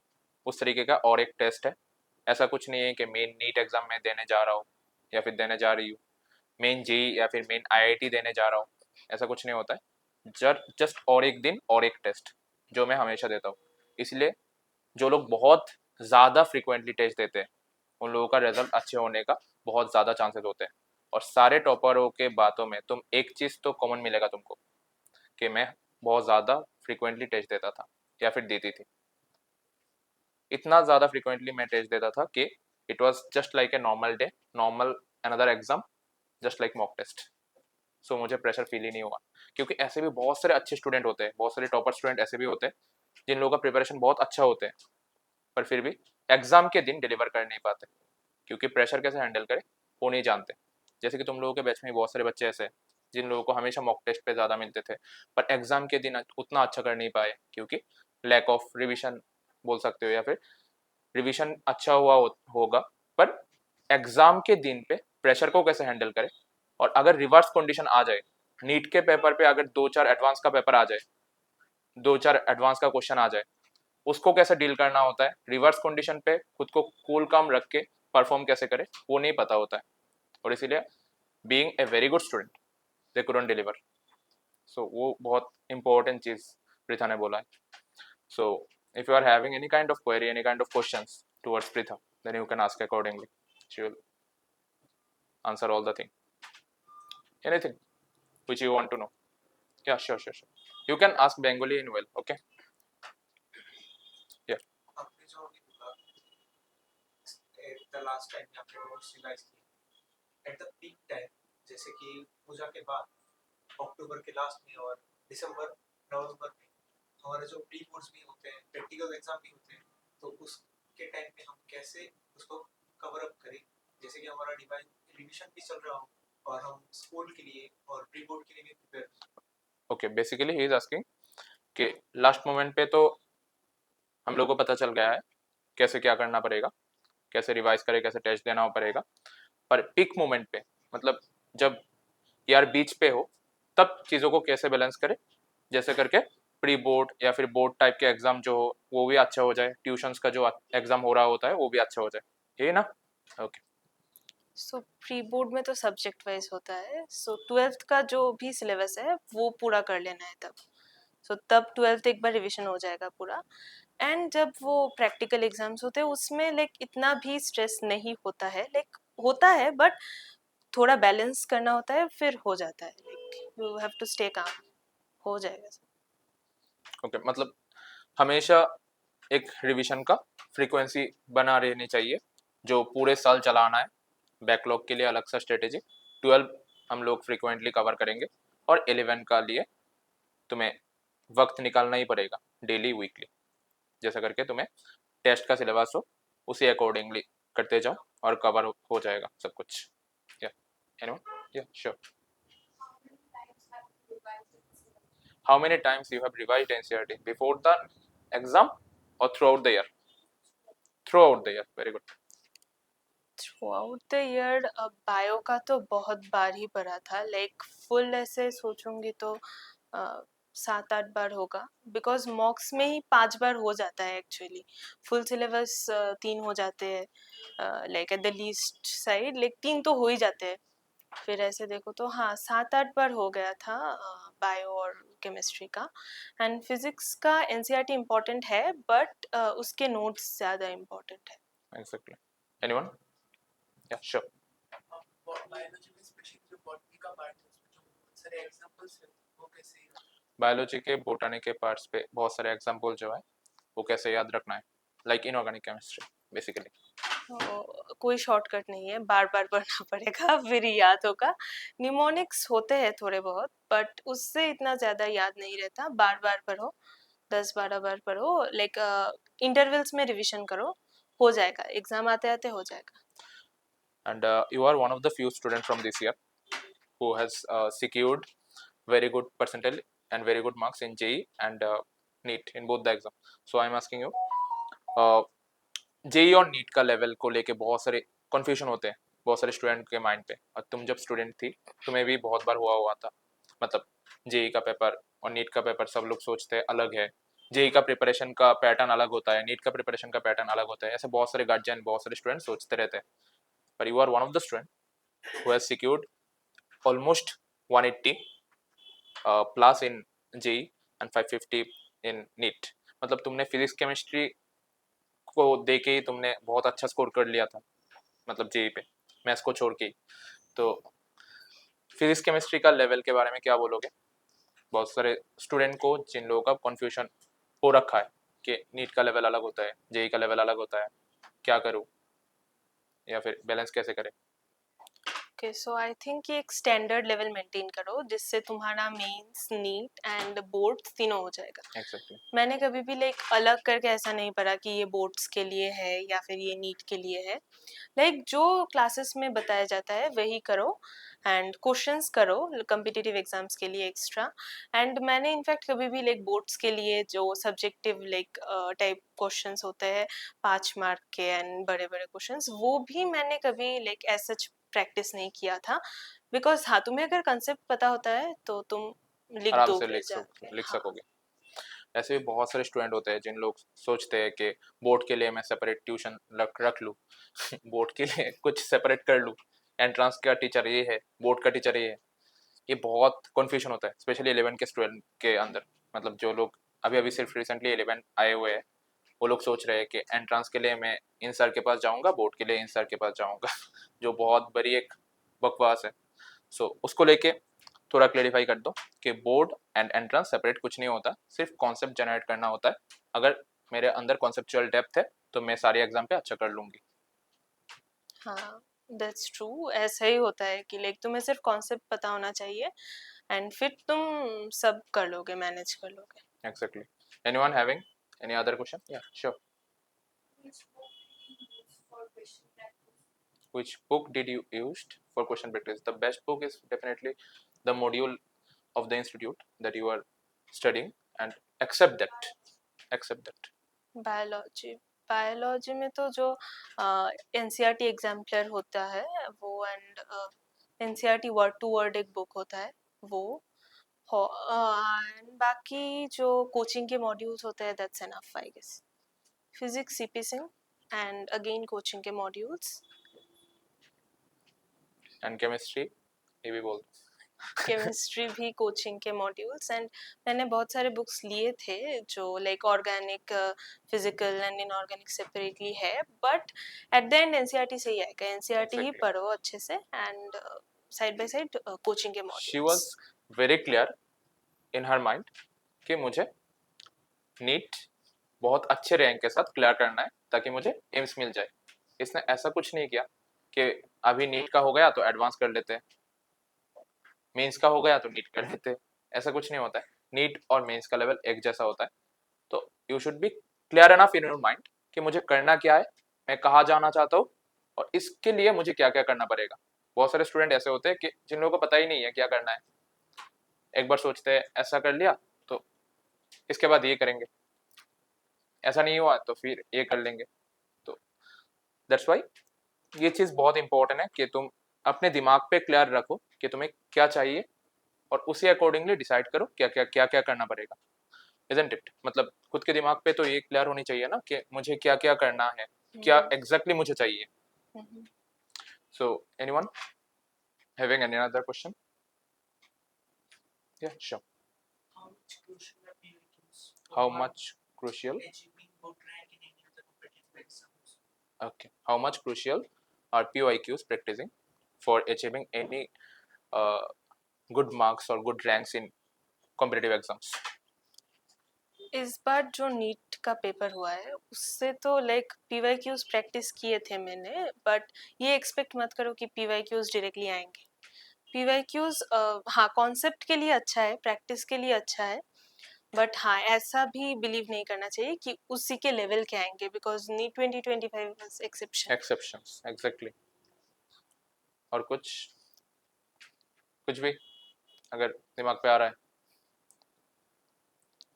उस तरीके का और एक टेस्ट है। ऐसा कुछ नहीं है कि मेन नीट एग्जाम में देने जा रहा हूँ या फिर देने जा रही हूँ, मेन जी या फिर मेन आईआईटी देने जा रहा हूँ, ऐसा कुछ नहीं होता है। जस्ट और एक दिन और एक टेस्ट जो मैं हमेशा देता हूँ। इसलिए जो लोग बहुत ज़्यादा फ्रिक्वेंटली टेस्ट देते हैं उन लोगों का रिजल्ट अच्छे होने का बहुत ज़्यादा चांसेस होते हैं। और सारे टॉपरों के बातों में तुम एक चीज़ तो कॉमन मिलेगा तुमको, कि मैं बहुत ज़्यादा फ्रिक्वेंटली टेस्ट देता था या फिर देती थी। इतना ज़्यादा फ्रिक्वेंटली मैं टेस्ट देता था कि it was just like a normal day, normal another exam, just like mock test. So मुझे प्रेशर फील ही नहीं हुआ, क्योंकि ऐसे भी बहुत सारे अच्छे स्टूडेंट होते हैं, बहुत सारे टॉपर स्टूडेंट ऐसे भी होते हैं जिन लोगों का प्रिपरेशन बहुत अच्छा होते हैं, पर फिर भी एग्जाम के दिन डिलीवर कर नहीं पाते, क्योंकि प्रेशर कैसे हैंडल करें वो नहीं जानते। जैसे कि तुम लोगों के बैच में बहुत सारे बच्चे ऐसे हैं जिन लोगों को हमेशा मॉक टेस्ट पे ज़्यादा मिलते थे, पर एग्जाम के दिन उतना अच्छा कर नहीं पाए, क्योंकि लैक ऑफ रिविजन बोल सकते हो, या फिर रिविजन अच्छा होगा, पर एग्जाम के दिन पे प्रेशर को कैसे हैंडल करें। और अगर रिवर्स कंडीशन आ जाए, नीट के पेपर पे अगर दो चार एडवांस का पेपर आ जाए, दो चार एडवांस का क्वेश्चन आ जाए, उसको कैसे डील करना होता है, रिवर्स कंडीशन पे खुद को कूल काम रख के परफॉर्म कैसे करे वो नहीं पता होता है। और इसीलिए being a very good student they couldn't deliver. So वो बहुत इंपॉर्टेंट चीज प्रीथा ने बोला है। सो if you are having any kind of query, any kind of questions towards Pritha, then you can ask accordingly. She will answer all the thing, anything which you want to know. Yeah, sure. You can ask Bengali in well, okay? Yeah. आपने जो अभी बोला the last time आपने notes revise किए at the peak time, जैसे कि पूजा के बाद अक्टूबर के लास्ट में और दिसंबर नवंबर में हमारे जो प्री बोर्ड्स भी होते हैं, प्रैक्टिकल एग्जाम भी होते हैं, तो उसके टाइम पे हम कैसे उसको कवर अप करें, जैसे कि हमारा रिविजन भी चल रहा हो और हम स्कूल के लिए और प्री बोर्ड के लिए भी prepare. Okay, basically he is asking कि लास्ट मोमेंट पे तो हम लोग को पता चल गया है कैसे क्या करना पड़ेगा, कैसे रिवाइज करें, कैसे टेस्ट देना पड़ेगा, पर पिक मोमेंट पे मतलब जब यार बीच पे हो तब चीज़ों को कैसे बैलेंस करें, जैसे करके प्री बोर्ड या फिर बोर्ड टाइप के एग्जाम जो हो वो भी अच्छा हो जाए, ट्यूशंस का जो एग्जाम हो रहा होता है वो भी अच्छा हो जाए, ये ना। ओके। सो प्री बोर्ड में तो सब्जेक्ट वाइज होता है, सो 12th का जो भी सिलेबस है वो पूरा कर लेना है तब। सो तब 12th एक बार रिवीजन हो जाएगा पूरा। एंड जब वो प्रैक्टिकल एग्जाम्स होते हैं उसमें लाइक इतना भी स्ट्रेस नहीं होता है, लाइक होता है बट थोड़ा बैलेंस करना होता है, फिर हो जाता है, like you have to stay calm, हो जाएगा सब। ओके, मतलब हमेशा एक रिवीजन का फ्रीक्वेंसी बना रहनी चाहिए जो पूरे साल चलाना है। बैकलॉग के लिए अलग सा स्ट्रेटेजी, 12 हम लोग फ्रीक्वेंटली कवर करेंगे, और 11 का लिए तुम्हें वक्त निकालना ही पड़ेगा डेली वीकली, जैसा करके तुम्हें टेस्ट का सिलेबस हो उसी अकॉर्डिंगली करते जाओ और कवर हो जाएगा सब कुछ। या एनीवन? या sure. How many times you have revised NCERT before the exam or throughout the year? Throughout the year, very good. Through out the year bio का तो बहुत बार ही पढ़ा था, लाइक फुल ऐसे सोचूंगी तो 7-8 बार होगा, बिकॉज मॉक्स में ही 5 बार हो जाता है एक्चुअली। फुल सिलेबस 3 हो जाते हैं, like at the least side, like 3 तो हो ही जाते हैं। फिर ऐसे देखो तो हाँ 7-8 बार हो गया था बायो और केमिस्ट्री का। एंड फिजिक्स का एनसीईआरटी इम्पोर्टेंट है, बट उसके नोट्स ज़्यादा इम्पोर्टेंट है। Exactly. Anyone? Yeah, sure. Biology में स्पेशली जो बॉटनी का पार्ट है उसमें जो बहुत सारे एग्जांपल्स हैं वो कैसे बायोलॉजी के बोटानी के पार्ट्स पे बहुत सारे एग्जाम्पल जो है वो कैसे याद रखना है, लाइक इनऑर्गेनिक केमिस्ट्री बेसिकली। तो कोई शॉर्टकट नहीं है, बार बार पढ़ना पड़ेगा फिर ही याद होगा। निमोनिक्स होते हैं थोड़े बहुत, बट उससे इतना ज़्यादा याद नहीं रहता। बार बार पढ़ो, 10-12 बार पढ़ो, लाइक इंटरवल्स में रिविजन करो, हो जाएगा, एग्जाम आते आते हो जाएगा। And you are one of the few students from this year who has secured very good percentile and very good marks in JEE and NEET in both the exam. So I am asking you, JEE और NEET का level को लेके बहुत सारे confusion होते हैं बहुत सारे स्टूडेंट के माइंड पे, और तुम जब स्टूडेंट थी तुम्हें भी बहुत बार हुआ था, मतलब JEE का पेपर और NEET का पेपर सब लोग सोचते हैं अलग है, JEE का प्रिपरेशन का पैटर्न अलग होता है, NEET का प्रिपरेशन का पैटर्न अलग होता है, ऐसे बहुत सारे गार्जियन बहुत सारे स्टूडेंट सोचते रहते हैं। पर you are one of the student who has secured almost 180 plus in JEE and 550 in NEET। मतलब तुमने फिजिक्स केमिस्ट्री को दे के ही तुमने बहुत अच्छा स्कोर कर लिया था, मतलब JEE पे मैथ्स को छोड़ के ही। तो फिजिक्स केमिस्ट्री का लेवल के बारे में क्या बोलोगे बहुत सारे स्टूडेंट को जिन लोगों का कन्फ्यूजन हो रखा है कि नीट का लेवल अलग होता है, JEE का लेवल अलग होता है, क्या करूँ या फिर बैलेंस कैसे करें? ओके, सो आई थिंक कि एक स्टैंडर्ड लेवल मेंटेन करो जिससे तुम्हारा मेंस, नीट एंड बोर्ड्स तीनों हो जाएगा। एग्जैक्टली। मैंने कभी भी लाइक अलग करके ऐसा नहीं पढ़ा कि ये बोर्ड्स के लिए है या फिर ये नीट के लिए है। लाइक जो क्लासेस में बताया जाता है वही करो, एंड क्वेश्चंस करो कम्पिटिटिव एग्जाम्स के लिए एक्स्ट्रा। एंड मैंने इनफैक्ट कभी भी लाइक बोर्ड्स के लिए जो सब्जेक्टिव लाइक टाइप क्वेश्चंस होते हैं 5 मार्क के एंड बड़े बड़े क्वेश्चंस, वो भी मैंने कभी लाइक एज सच प्रैक्टिस नहीं किया था। बिकॉज हाँ, तुम्हें अगर कंसेप्ट पता होता है तो तुम लिख आराम से दोगे जाके। लिख हाँ सकोगे। ऐसे भी बहुत सारे स्टूडेंट होते हैं जिन लोग सोचते हैं कि बोर्ड के लिए मैं सेपरेट ट्यूशन रख लूँ बोर्ड के लिए कुछ सेपरेट कर लूँ, एंट्रेंस का टीचर ये है, बोर्ड का टीचर ये है। ये बहुत कन्फ्यूजन होता है स्पेशली 11 के स्टूडेंट के अंदर। मतलब जो लोग अभी अभी सिर्फ रिसेंटली 11 आए हुए हैं वो लोग सोच रहे हैं कि एंट्रेंस के लिए मैं इन सर के पास जाऊंगा, बोर्ड के लिए इन सर के पास जाऊंगा जो बहुत बड़ी एक बकवास है। सो उसको लेके थोड़ा क्लेरिफाई कर दो कि बोर्ड एंड एंट्रेंस सेपरेट कुछ नहीं होता, सिर्फ कॉन्सेप्ट जनरेट करना होता है। अगर मेरे अंदर कॉन्सेप्चुअल डेप्थ है तो मैं सारी एग्जाम पे अच्छा कर लूंगी। हाँ, दैट्स ट्रू। ऐसा ही होता है कि लाइक तुम्हें सिर्फ कॉन्सेप्ट पता होना चाहिए एंड फिर तुम सब कर लोगे, मैनेज कर लोगे। Exactly. Anyone having any other question? Yeah, sure. Which book did you use for question practice? The best book is definitely the module of the institute that you are studying, and accept that. Accept that. Biology, biology में तो जो NCERT exemplar होता है वो, and NCERT word to word एक book होता है वो हो, एंड बाकी जो कोचिंग के मॉड्यूल्स होते हैं that's enough I guess. Physics C P Singh and again coaching के मॉड्यूल्स। And chemistry, ये भी बोल दो। केमिस्ट्री भी कोचिंग के मॉड्यूल्स। एंड मैंने बहुत सारे बुक्स लिए थे जो like organic, physical and inorganic separately है, but at the end NCERT से ही आएगा। एनसीईआरटी ही Exactly. पढ़ो अच्छे से, and side by side coaching के She modules. was very clear in her mind कि मुझे नीट बहुत अच्छे रैंक के साथ क्लियर करना है ताकि मुझे एम्स मिल जाए। इसने ऐसा कुछ नहीं किया कि अभी नीट का हो गया तो एडवांस कर लेते हैं, मेंस का हो गया तो नीट कर लेते हैं। ऐसा कुछ नहीं होता है, नीट और मेंस का लेवल एक जैसा होता है। तो you should be clear enough in your mind कि मुझे करना क्या है, मैं कहाँ जाना चाहता हूँ और इसके लिए मुझे क्या क्या करना पड़ेगा। बहुत सारे स्टूडेंट ऐसे होते हैं कि जिन लोगों को पता ही नहीं है क्या करना है, एक बार सोचते हैं ऐसा कर लिया तो इसके बाद ये करेंगे, ऐसा नहीं हुआ तो फिर ये कर लेंगे। तो दैट्स वाई ये चीज़ बहुत इंपॉर्टेंट है कि तुम अपने दिमाग पे क्लियर रखो कि तुम्हें क्या चाहिए और उसी अकॉर्डिंगली डिसाइड करो क्या क्या करना पड़ेगा, इजंट इट? मतलब खुद के दिमाग पे तो ये क्लियर होनी चाहिए ना कि मुझे क्या क्या करना है, क्या एग्जैक्टली मुझे चाहिए. So anyone having any other question? Yeah, sure. How much crucial are PYQs How for much crucial? achieving good rank in any of the competitive exams? Okay. How much crucial are PYQs practicing for achieving any uh, good marks or good ranks in competitive exams? इस बार जो NEET का paper हुआ है उससे तो like PYQs practice किए थे मैंने, बट ये एक्सपेक्ट मत करो कि पीवाईक्यूज डायरेक्टली आएंगे. पीवाईक्यूज हाँ कॉन्सेप्ट के लिए अच्छा है, प्रैक्टिस के लिए अच्छा है, बट हाँ ऐसा भी बिलीव नहीं करना चाहिए कि उसी के लेवल के आएंगे, because NEET 2025 was exception. Exceptions, exactly. और कुछ भी अगर दिमाग पे आ रहा है.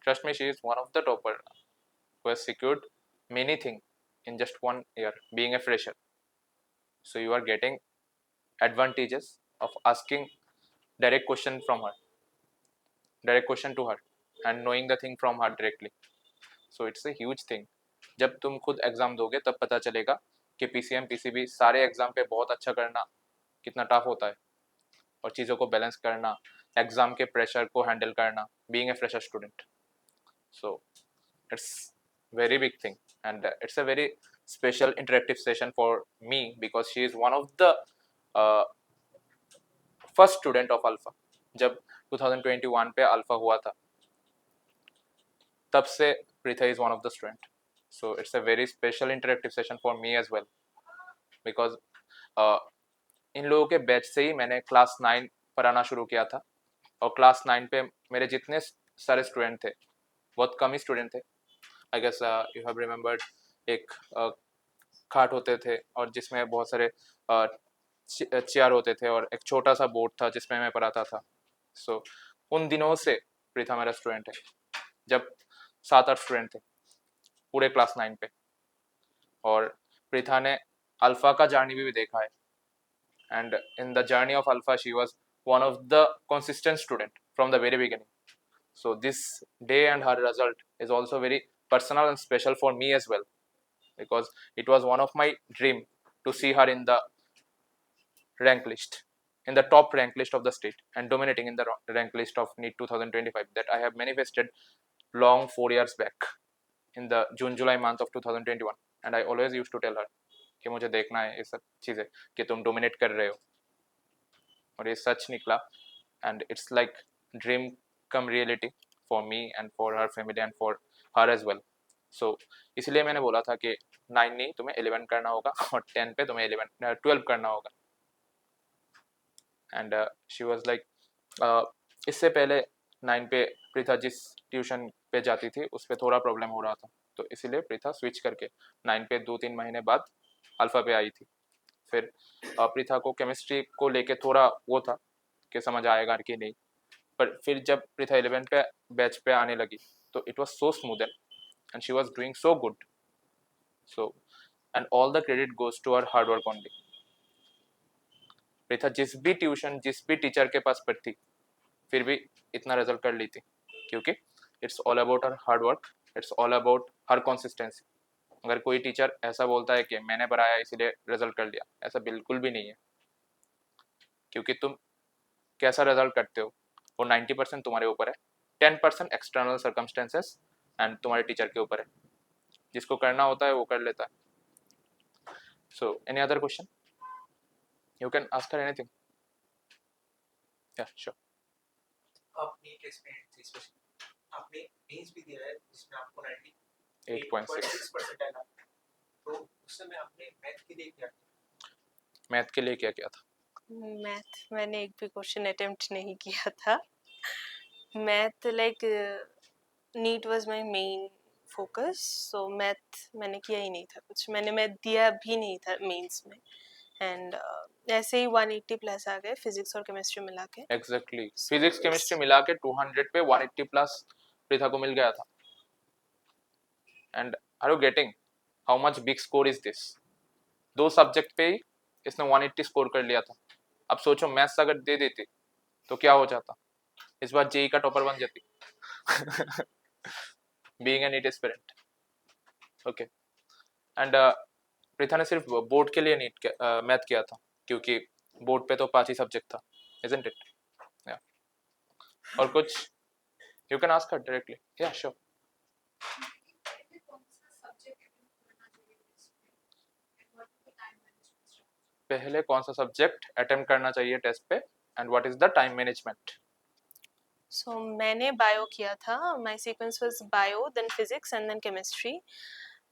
Trust me, she is one of the topper who has secured many things in just 1 year being a fresher. So you are getting advantages of asking direct question from her, direct question to her, and knowing the thing from her directly. So it's a huge thing. जब तुम खुद exam दोगे तब पता चलेगा कि PCM PCB सारे exam पे बहुत अच्छा करना कितना टफ होता है, और चीज़ों को बैलेंस करना, एग्जाम के प्रेशर को हैंडल करना, being a fresher student. So it's very big thing, and it's a very special interactive session for me because she is one of the uh, first student of Alpha. जब 2021 पे alpha हुआ था तब से Pritha is one of the student. So it's a very special interactive session for me as well because इन लोगों के batch से ही मैंने क्लास 9 पढ़ाना शुरू किया था, और क्लास 9 पे मेरे जितने सारे स्टूडेंट थे बहुत कम ही स्टूडेंट थे. I guess you have remembered एक खाट होते थे और जिसमें बहुत सारे चेयर होते थे और एक छोटा सा बोर्ड था जिसमें मैं पढ़ाता था. सो उन दिनों से प्रीथा मेरा स्टूडेंट है, जब 7-8 स्टूडेंट थे पूरे क्लास 9 पे, और प्रीथा ने अल्फा का जर्नी भी देखा है, and in the journey of alpha she was one of the consistent student from the very beginning. So this day and her result is also very personal and special for me as well because it was one of my dream to see her in the rank list, in the top rank list of the state and dominating in the rank list of NEET 2025 that I have manifested long 4 years back in the June-July month of 2021. And I always used to tell her कि मुझे देखना है ये सब चीज़ें कि तुम dominate कर रहे हो, और ये सच निकला. And it's like dream come reality for me and for her family and for her as well. So इसलिए मैंने बोला था कि 9 नहीं तुम्हें 11 करना होगा और 10 पे तुम्हें 12 करना होगा. एंड शी वाज लाइक इससे पहले 9 पे प्रीथा जिस ट्यूशन पे जाती थी उस पर थोड़ा प्रॉब्लम हो रहा था, तो इसीलिए प्रीथा स्विच करके 9 पे 2-3 महीने बाद अल्फा पे आई थी. फिर प्रीथा को केमिस्ट्री को लेके थोड़ा वो था कि समझ आएगा कि नहीं, पर फिर जब प्रीथा 11 पे बैच पे आने लगी तो it was so smooth and she was doing so good. So and all the credit goes to her hard work only. Preetha जिस भी ट्यूशन जिस भी टीचर के पास पढ़ती फिर भी इतना रिजल्ट कर ली थी, क्योंकि it's all about her hard work, it's all about her consistency. अगर कोई टीचर ऐसा बोलता है कि मैंने पढ़ाया इसीलिए रिजल्ट कर लिया, ऐसा बिल्कुल भी नहीं है, क्योंकि तुम कैसा रिजल्ट करते हो वो 90% तुम्हारे ऊपर है, 10% एक्सटर्नल सर्कमस्टेंसेस एंड तुम्हारे टीचर के ऊपर है. जिसको करना होता है वो कर लेता है. So any other question? You can ask her anything. या श्योर. अपनी एक्सपीरियंस थी स्पेशली आपने मेंस भी दिया है जिसमें आपको 8.6 98.6% आया, तो उस समय आपने मैथ के लिए क्या किया? मैथ के लिए क्या किया था? मैथ मैंने एक भी क्वेश्चन अटेम्प्ट नहीं किया था. Math like NEET was my main focus, so math मैंने किया ही नहीं था कुछ. मैंने मैथ दिया भी नहीं था मेंस में, एंड ऐसे ही 180 प्लस आ गए फिजिक्स और केमिस्ट्री मिला के. एग्जैक्टली फिजिक्स केमिस्ट्री मिला के 200 पे 180 प्लस प्रीथा को मिल गया था. And are you getting how much big score is this? 2 subject पे ही इसने 180 स्कोर कर लिया था। अब सोचो मैथ्स अगर दे देती तो क्या हो जाता, इस बार जेई का टॉपर बन जाती। Being an NEET aspirant. Okay. And Preetha ने सिर्फ बोर्ड के लिए नीट मैथ किया था, क्योंकि बोर्ड पे तो 5 ही सब्जेक्ट था, इजंट इट? या और कुछ? You can ask her directly. Yeah sure. पहले कौन सा सब्जेक्ट अटेम्प्ट करना चाहिए टेस्ट पे and what is the time management? So मैंने बायो किया था, my sequence was bio then physics and then chemistry.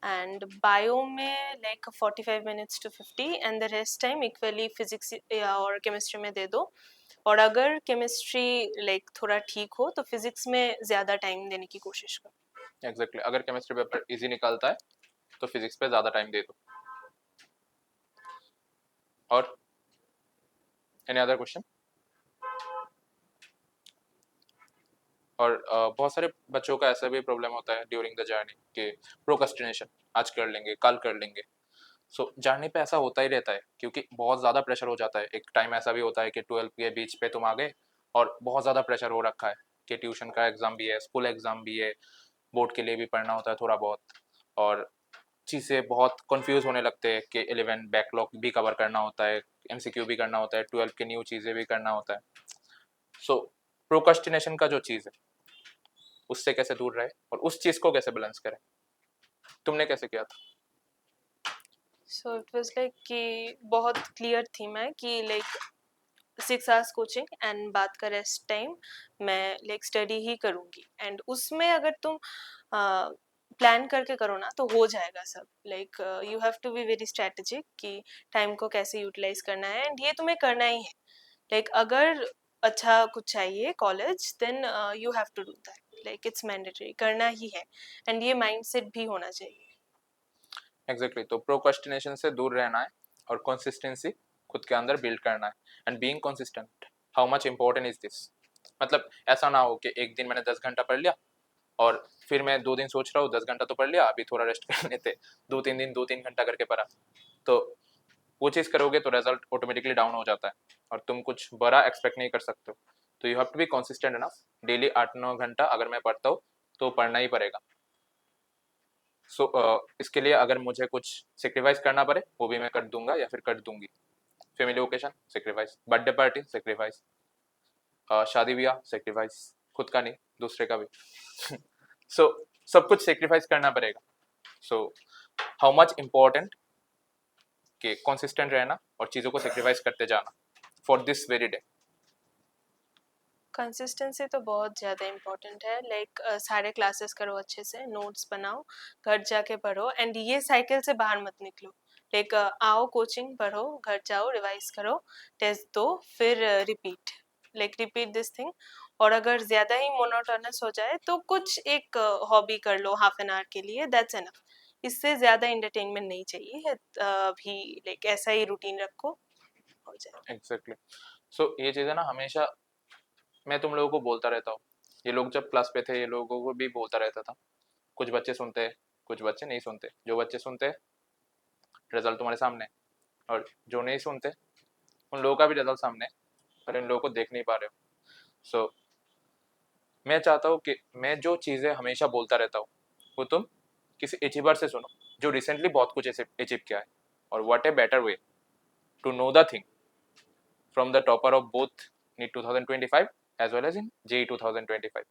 And bio में like 45 minutes to 50 and the rest time equally physics और chemistry में दे दो। और अगर केमिस्ट्री लाइक थोड़ा ठीक हो तो फिजिक्स में ज़्यादा टाइम देने की कोशिश करो। एग्जैक्टली, अगर केमिस्ट्री पेपर इजी निकलता है तो फिजिक्स पे ज़्यादा टाइम दे दो। और एनी अदर क्वेश्चन? और बहुत सारे बच्चों का ऐसा भी प्रॉब्लम होता है ड्यूरिंग द जर्नी कि प्रोक्रेस्टिनेशन, आज कर लेंगे, कल कर लेंगे। सो जर्नी पे ऐसा होता ही रहता है, क्योंकि बहुत ज़्यादा प्रेशर हो जाता है। एक टाइम ऐसा भी होता है कि 12 के बीच पे तुम आ गए और बहुत ज़्यादा प्रेशर हो रखा है कि ट्यूशन का एग्ज़ाम भी है, स्कूल एग्ज़ाम भी है, बोर्ड के लिए भी पढ़ना होता है थोड़ा बहुत, और चीज़ें बहुत कंफ्यूज होने लगते हैं कि 11 बैकलॉग भी कवर करना होता है, एमसीक्यू भी करना होता है, 12 की न्यू चीज़ें भी करना होता है। सो प्रोक्रेस्टिनेशन का जो चीज़ है उससे कैसे दूर रहे और उस चीज़ को कैसे बैलेंस करें, तुमने कैसे किया था? सो इट वाज लाइक कि बहुत क्लियर थी मैं कि लाइक 6 आवर्स कोचिंग एंड बात का रेस्ट टाइम मैं लाइक स्टडी ही करूँगी। एंड उसमें अगर तुम प्लान करके करो ना तो हो जाएगा सब। Like you have to be very strategic कि टाइम को कैसे यूटिलाइज करना है एंड ये तुम्हें करना ही है। लाइक अगर अच्छा कुछ चाहिए college then you have to do that, like it's mandatory, करना ही है। एंड ये माइंडसेट भी होना चाहिए। एग्जैक्टली, तो प्रोक्रेस्टिनेशन से दूर रहना है और कंसिस्टेंसी खुद के अंदर बिल्ड करना है। And being consistent, how much important is this? मतलब ऐसा ना हो कि एक दिन मैंने 10 घंटा पढ़ लिया और फिर मैं 2 दिन सोच रहा हूँ 10 घंटा तो पढ़ लिया, अभी थोड़ा रेस्ट कर लेते, 2-3 दिन 2-3 घंटा करके पढ़ा, तो वो चीज़ करोगे तो रिजल्ट ऑटोमेटिकली डाउन हो जाता है और तुम कुछ बड़ा एक्सपेक्ट नहीं कर सकते हो। तो you have to be consistent enough. Daily 8-9 घंटा अगर मैं पढ़ता हूँ तो पढ़ना ही पड़ेगा। सो इसके लिए अगर मुझे कुछ सेक्रीफाइस करना पड़े वो भी मैं कर दूंगा या फिर कर दूंगी। Family occasion sacrifice, birthday party sacrifice, शादी ब्याह सेक्रीफाइस, खुद का नहीं दूसरे का भी। सो सब कुछ सेक्रीफाइस करना पड़ेगा। सो हाउ मच इम्पोर्टेंट कि कंसिस्टेंट रहना और चीज़ों को सेक्रीफाइस करते जाना for this very day. Consistency तो बहुत ज़्यादा इम्पोर्टेंट है। लाइक सारे क्लासेस करो अच्छे से, नोट्स बनाओ, घर जाके पढ़ो एंड ये साइकिल से बाहर मत निकलो। लाइक आओ कोचिंग पढ़ो, घर जाओ रिवाइज करो, टेस्ट दो, फिर repeat, like repeat this thing. और अगर ज़्यादा ही मोनोटोनस हो जाए तो कुछ एक हॉबी कर लो हाफ एन आवर के लिए, दैट्स एनफ। इससे ज़्यादा इंटरटेनमेंट नहीं चाहिए अभी। लाइक ऐसा ही रूटीन रखो, हो जाए। एग्जैक्टली। सो ये चीज़ें ना हमेशा मैं तुम लोगों को बोलता रहता हूँ। ये लोग जब क्लास पे थे ये लोगों को भी बोलता रहता था। कुछ बच्चे सुनते हैं, कुछ बच्चे नहीं सुनते। जो बच्चे सुनते रिजल्ट तुम्हारे सामने, और जो नहीं सुनते उन लोगों का भी रिजल्ट सामने, पर इन लोगों को देख नहीं पा रहे हो। सो मैं चाहता हूँ कि मैं जो चीज़ें हमेशा बोलता रहता हूँ वो तुम किसी अचीवर से सुनो जो रिसेंटली बहुत कुछ अचीव किया है। और what a better way to know the thing from the topper of both NEET 2025 as well as in JEE 2025।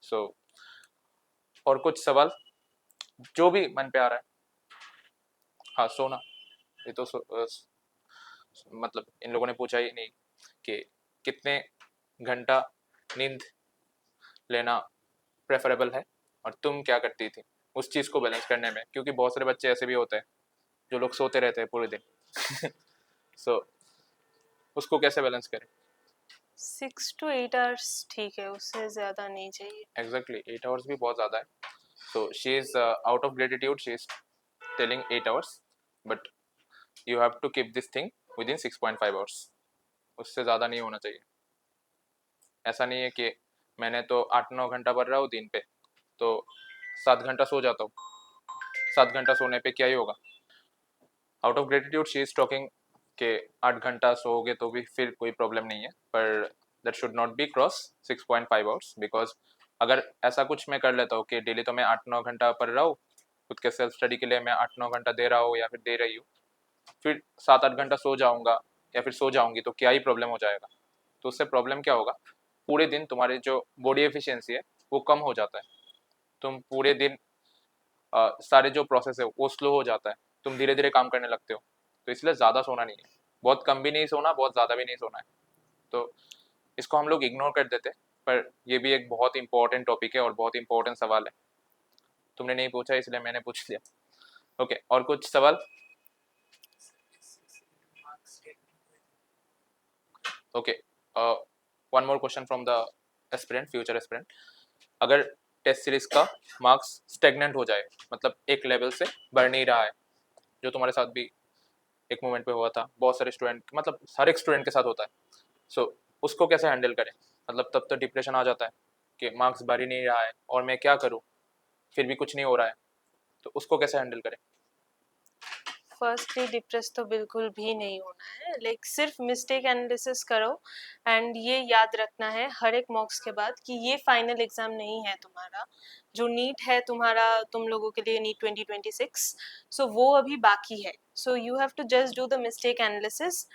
So और कुछ सवाल जो भी मन पे आ रहा है? हाँ सोना, ये तो मतलब इन लोगों ने पूछा ही नहीं कि कितने घंटा नींद लेना प्रेफरेबल है और तुम क्या करती थी उस चीज़ को बैलेंस करने में, क्योंकि बहुत सारे बच्चे ऐसे भी होते हैं जो लोग सोते रहते हैं पूरे दिन। सो उसको कैसे बैलेंस करें? 6 to 8 hours ठीक है, उससे ज़्यादा नहीं चाहिए। एग्जैक्टली 8 आवर्स भी बहुत ज़्यादा है। So she is out of gratitude she is telling 8 hours, but you have to keep this thing within 6.5 hours. उससे ज़्यादा नहीं होना चाहिए। ऐसा नहीं है कि मैंने तो 8-9 घंटा पढ़ रहा हूँ दिन पे तो 7 घंटा सो जाता हूँ, 7 घंटा सोने पे क्या ही होगा? Out of gratitude she is talking कि 8 घंटा सोओगे तो भी फिर कोई प्रॉब्लम नहीं है, पर that should not be cross 6.5 hours, because अगर ऐसा कुछ मैं कर लेता हूँ कि डेली तो मैं 8-9 घंटा पढ़ रहा हूँ, खुद के सेल्फ स्टडी के लिए मैं 8-9 घंटा दे रहा हूँ या फिर दे रही हूँ, फिर 7-8 घंटा सो जाऊंगा या फिर सो जाऊंगी तो क्या ही प्रॉब्लम हो जाएगा। तो उससे प्रॉब्लम क्या होगा, पूरे दिन तुम्हारी जो बॉडी एफिशिएंसी है वो कम हो जाता है, तुम पूरे दिन सारे जो प्रोसेस है वो स्लो हो जाता है, तुम धीरे धीरे काम करने लगते हो। तो इसलिए ज़्यादा सोना नहीं है, बहुत कम भी नहीं सोना, बहुत ज़्यादा भी नहीं सोना है। तो इसको हम लोग इग्नोर कर देते, पर ये भी एक बहुत इंपॉर्टेंट टॉपिक है और बहुत इंपॉर्टेंट सवाल है। तुमने नहीं पूछा इसलिए मैंने पूछ लिया। ओके, और कुछ सवाल? Okay, one more question from the aspirant, future aspirant. अगर टेस्ट सीरीज का मार्क्स स्टेगनेंट हो जाए, मतलब एक लेवल से बढ़ नहीं रहा है, जो तुम्हारे साथ भी एक मोमेंट पे हुआ था, बहुत सारे स्टूडेंट, मतलब हर एक स्टूडेंट के साथ होता है, सो उसको कैसे हैंडल करें? मतलब तब तो डिप्रेशन आ जाता है कि मार्क्स बढ़ ही नहीं रहा है और मैं क्या करूँ, फिर भी कुछ नहीं हो रहा है, तो उसको कैसे हैंडल करें? फर्स्टली डिप्रेस तो बिल्कुल भी नहीं होना है, लाइक सिर्फ मिस्टेक एनालिसिस करो एंड ये याद रखना है हर एक मॉक्स के बाद कि ये फाइनल एग्जाम नहीं है तुम्हारा। जो नीट है तुम्हारा, तुम लोगों के लिए नीट 2026, सो वो अभी बाकी है। So you have to just do the mistake analysis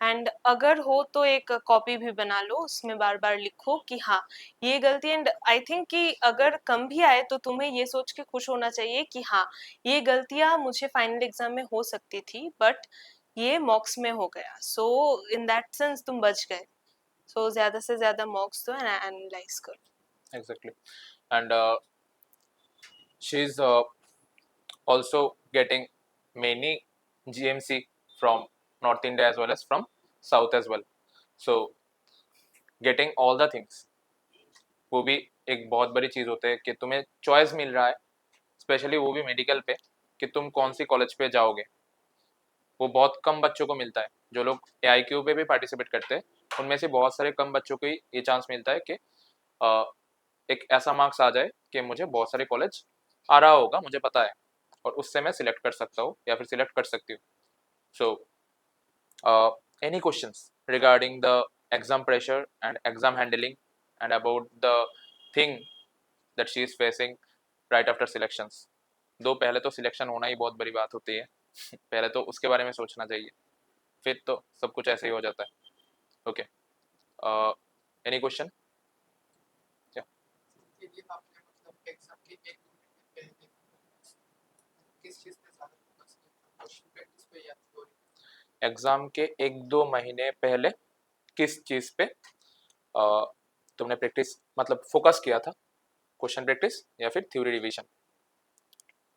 and अगर हो तो एक कॉपी भी बना लो, उसमें बार बार लिखो कि हाँ ये गलती। एंड आई थिंक कि अगर कम भी आए तो तुम्हें ये सोच के खुश होना चाहिए कि हाँ ये गलतियां मुझे फाइनल एग्जाम में हो सकती थी बट ये मॉक्स में हो गया, सो इन दैट सेंस तुम बच गए। सो ज्यादा से ज्यादा मॉक्स दो एंड एनालाइज करो। Exactly. And she's also getting many GMC from North India as well as from South as well. So getting all the things, वो भी एक बहुत बड़ी चीज़ होती है कि तुम्हें चॉइस मिल रहा है, स्पेशली वो भी मेडिकल पे, कि तुम कौन सी कॉलेज पे जाओगे। वो बहुत कम बच्चों को मिलता है, जो लोग AIQ पे भी पार्टिसिपेट करते हैं उनमें से बहुत सारे कम बच्चों को ही ये चांस मिलता है कि एक ऐसा मार्क्स आ जाए कि मुझे बहुत सारे कॉलेज आ रहा होगा, मुझे पता है, और उससे मैं सिलेक्ट कर सकता हूँ या फिर सिलेक्ट कर सकती हूँ। सो any questions regarding the exam pressure and exam handling and about the thing that she is facing right after selections? दो, पहले तो सिलेक्शन होना ही बहुत बड़ी बात होती है पहले तो उसके बारे में सोचना चाहिए, फिर तो सब कुछ ऐसे ही हो जाता है। Okay, any question? के लिए आपने मतलब एग्जाम के 1-2 महीने पहले किस चीज पे ज्यादा फोकस किया था, क्वेश्चन प्रैक्टिस पे या थ्योरी? एग्जाम के 1-2 महीने पहले किस चीज पे तुमने प्रैक्टिस, मतलब फोकस किया था, क्वेश्चन प्रैक्टिस या फिर थ्योरी रिवीजन?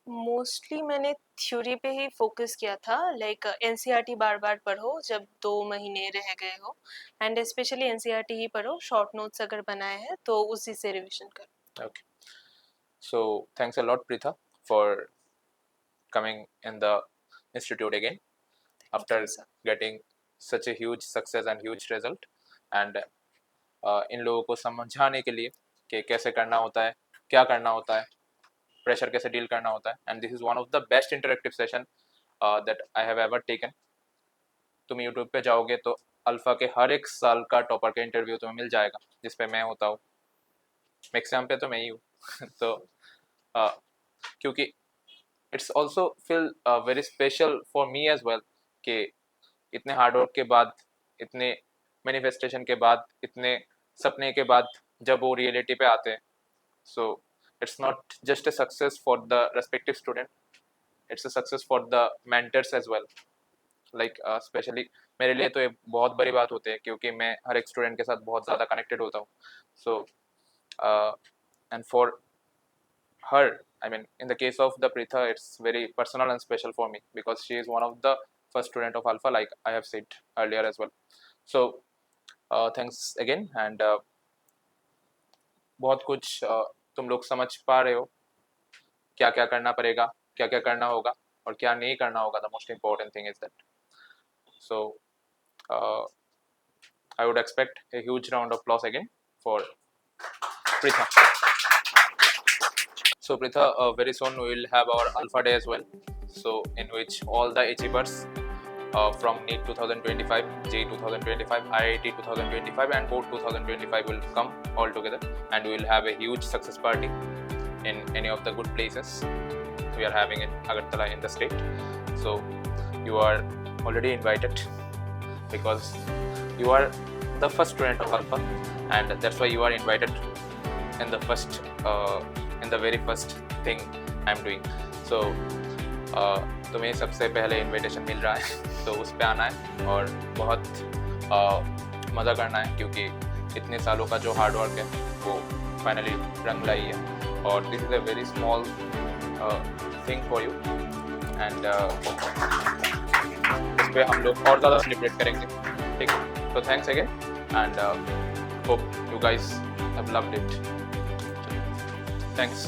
मोस्टली मैंने थ्योरी पे ही फोकस किया था, लाइक एनसीईआरटी बार बार पढ़ो जब 2 महीने रह गए हो, एंड स्पेशली एनसीईआरटी ही पढ़ो, शॉर्ट नोट्स अगर बनाए हैं तो उसी से रिविजन करो। Okay, so thanks a lot, Pritha, for coming in the institute again after Thank you, sir. getting such a huge success and huge result, and इन लोगों को समझाने के लिए कि कैसे करना होता है, क्या करना होता है, प्रेशर कैसे डील करना होता है। And this is one of the best interactive session that I have ever taken. तुम यूट्यूब पे जाओगे तो अल्फा के हर एक साल का टॉपर का इंटरव्यू तुम्हें मिल जाएगा, जिसपे मैं होता हूँ, मैक्सिमम पे तो मैं ही हूँ तो क्योंकि it's also feel very special for me as well कि इतने हार्डवर्क के बाद, इतने मैनिफेस्टेशन के बाद, इतने सपने के बाद जब वो रियलिटी पे आते हैं, so it's not just a success for the respective student, it's a success for the mentors as well. Like specially मेरे लिए तो ये बहुत बड़ी बात होती है क्योंकि मैं हर एक स्टूडेंट के साथ बहुत ज़्यादा कनेक्टेड होता हूँ। So and for her, I mean, in the case of the Pritha, it's very personal and special for me because she is one of the first student of Alpha, like I have said earlier as well. So thanks again, and बहुत कुछ तुम लोग समझ पा रहे हो, क्या क्या करना पड़ेगा, क्या क्या करना होगा और क्या नहीं करना होगा। The most important thing is that. So I would expect a huge round of applause again for Pritha. So Pritha, very soon we will have our Alpha Day as well. So in which all the achievers from NEET 2025, JEE 2025, IIT 2025 and Board 2025 will come all together, and we will have a huge success party in any of the good places we are having in Agartala in the state. So you are already invited because you are the first student of Alpha, and that's why you are invited in the first in the very first thing I'm doing. So तुम्हें सबसे पहले invitation मिल रहा है, तो उस पे आना है और बहुत मज़ा करना है, क्योंकि इतने सालों का जो हार्ड वर्क है वो फाइनली रंग लाई है, और this is a very small thing for you, and इस पे हम लोग और ज़्यादा सेलिब्रेट करेंगे, ठीक है? तो thanks again, and hope you guys have loved it. Thanks.